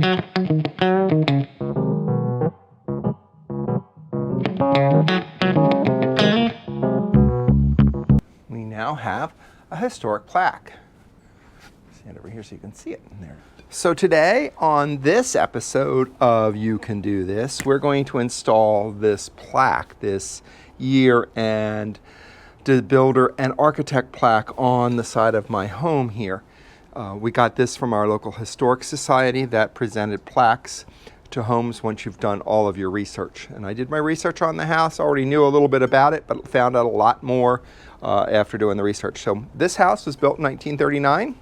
We now have a historic plaque. Stand over here so you can see it in there. So today on this episode of You Can Do This, we're going to install this plaque, this year and the builder and architect plaque on the side of my home here. We got this from our local historic society that presented plaques to homes once you've done all of your research. And I did my research on the house, already knew a little bit about it, but found out a lot more after doing the research. So this house was built in 1939,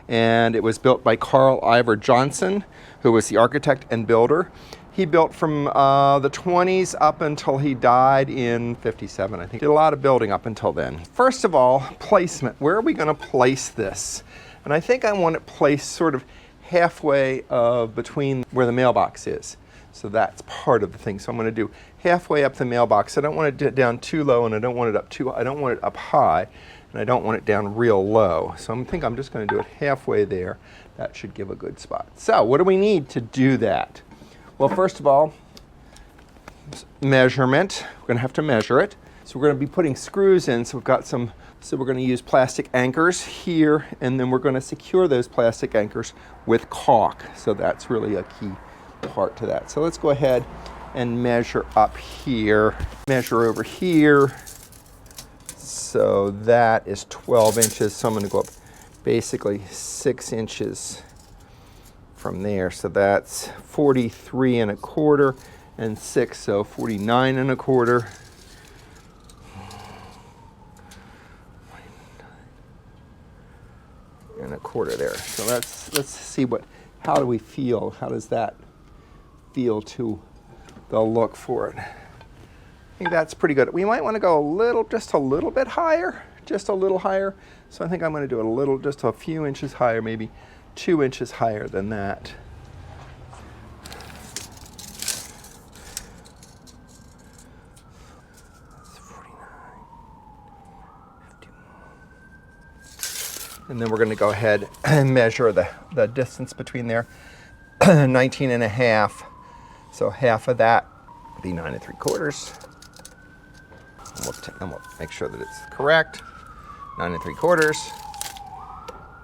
and it was built by Carl Ivor Johnson, who was the architect and builder. He built from the 20s up until he died in 57, I think. Did a lot of building up until then. First of all, placement. Where are we going to place this? And I think I want it placed sort of halfway between where the mailbox is. So that's part of the thing. So I'm going to do halfway up the mailbox. I don't want it down too low, and I don't want it up too. I don't want it up high, and I don't want it down real low. So I think I'm just going to do it halfway there. That should give a good spot. So what do we need to do that? Well, first of all, measurement. We're going to have to measure it. So we're going to be putting screws in. So we've got some. So we're going to use plastic anchors here, and then we're going to secure those plastic anchors with caulk. So that's really a key part to that. So let's go ahead and measure up here, measure over here. So that is 12 inches. So I'm going to go up basically 6 inches from there. So that's 43 1/4 and 6, so 49 1/4. And 1/4 there. So let's see how do we feel? How does that feel to the look for it? I think that's pretty good. We might want to go just a little bit higher, just a little higher. So I think I'm going to do it just a few inches higher, maybe 2 inches higher than that. And then we're going to go ahead and measure the distance between there, 19 1/2. So half of that would be 9 3/4. And we'll make sure that it's correct. 9 3/4,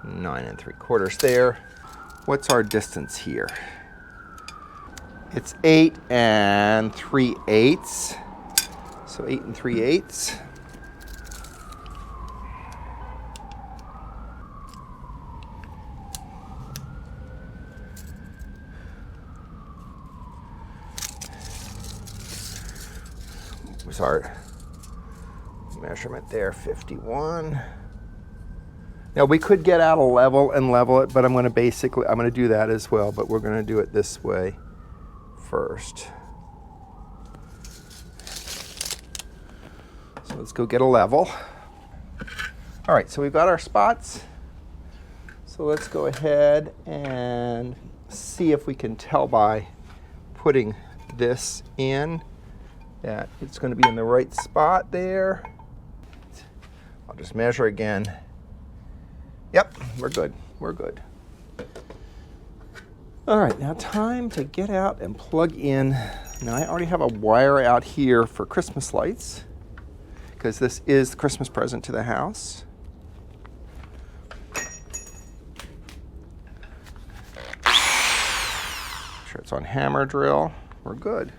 9 3/4 there. What's our distance here? It's 8 3/8. So 8 3/8. Was our measurement there, 51. Now we could get out a level and level it, but I'm going to do that as well, but we're going to do it this way first. So let's go get a level. All right, so we've got our spots. So let's go ahead and see if we can tell by putting this in that it's going to be in the right spot there. I'll just measure again. Yep, we're good. We're good. All right, now time to get out and plug in. Now I already have a wire out here for Christmas lights because this is the Christmas present to the house. Make sure it's on hammer drill. We're good.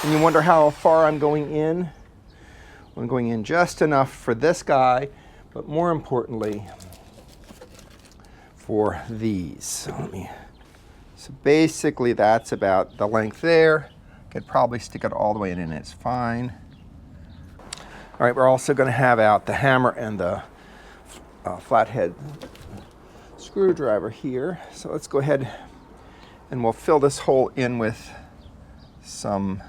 And you wonder how far I'm going in. I'm going in just enough for this guy, but more importantly, for these. So basically that's about the length there. Could probably stick it all the way in and it's fine. All right, we're also going to have out the hammer and the flathead screwdriver here. So let's go ahead And we'll fill this hole in with some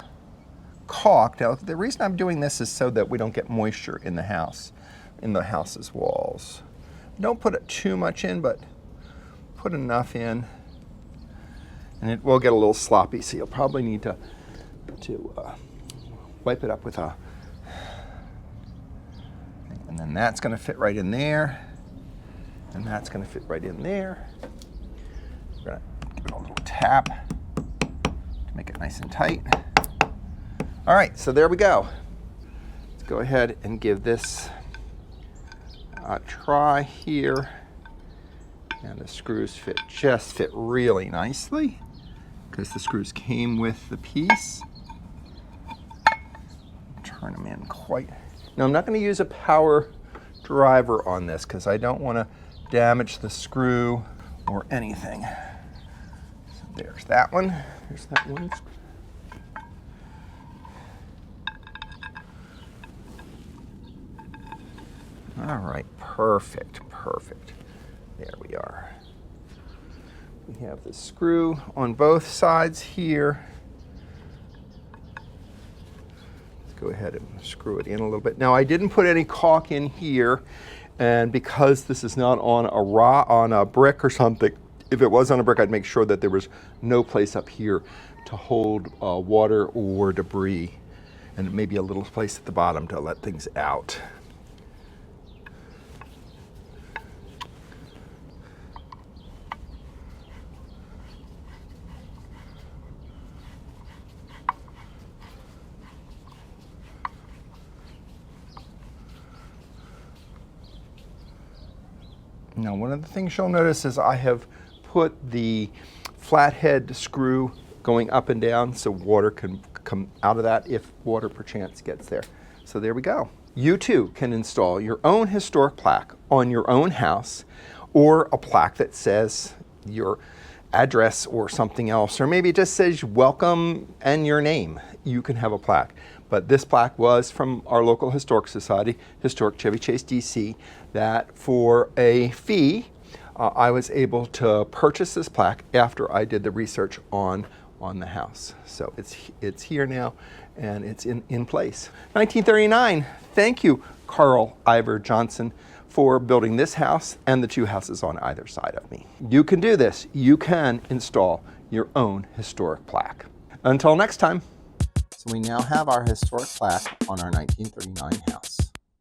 caulk. Now, the reason I'm doing this is so that we don't get moisture in the house, in the house's walls. Don't put it too much in, but put enough in, and it will get a little sloppy, so you'll probably need to wipe it up with a, and then that's going to fit right in there, and that's going to fit right in there. We're going to give it a little tap to make it nice and tight. All right, so there we go. Let's go ahead and give this a try here. And the screws just fit really nicely because the screws came with the piece. Turn them in quite. Now I'm not going to use a power driver on this because I don't want to damage the screw or anything. So there's that one. There's that one. All right, perfect. There we are. We have the screw on both sides here. Let's go ahead and screw it in a little bit. Now I didn't put any caulk in here, and because this is not on a brick or something, if it was on a brick, I'd make sure that there was no place up here to hold water or debris, and maybe a little place at the bottom to let things out. Now, one of the things you'll notice is I have put the flathead screw going up and down so water can come out of that if water perchance gets there. So there we go. You too can install your own historic plaque on your own house, or a plaque that says your address or something else, or maybe it just says welcome and your name. You can have a plaque. But this plaque was from our local historic society, Historic Chevy Chase DC, that for a fee, I was able to purchase this plaque after I did the research on the house. So it's here now, and it's in place. 1939, thank you, Carl Ivor Johnson, for building this house and the two houses on either side of me. You can do this. You can install your own historic plaque. Until next time. So we now have our historic plaque on our 1939 house.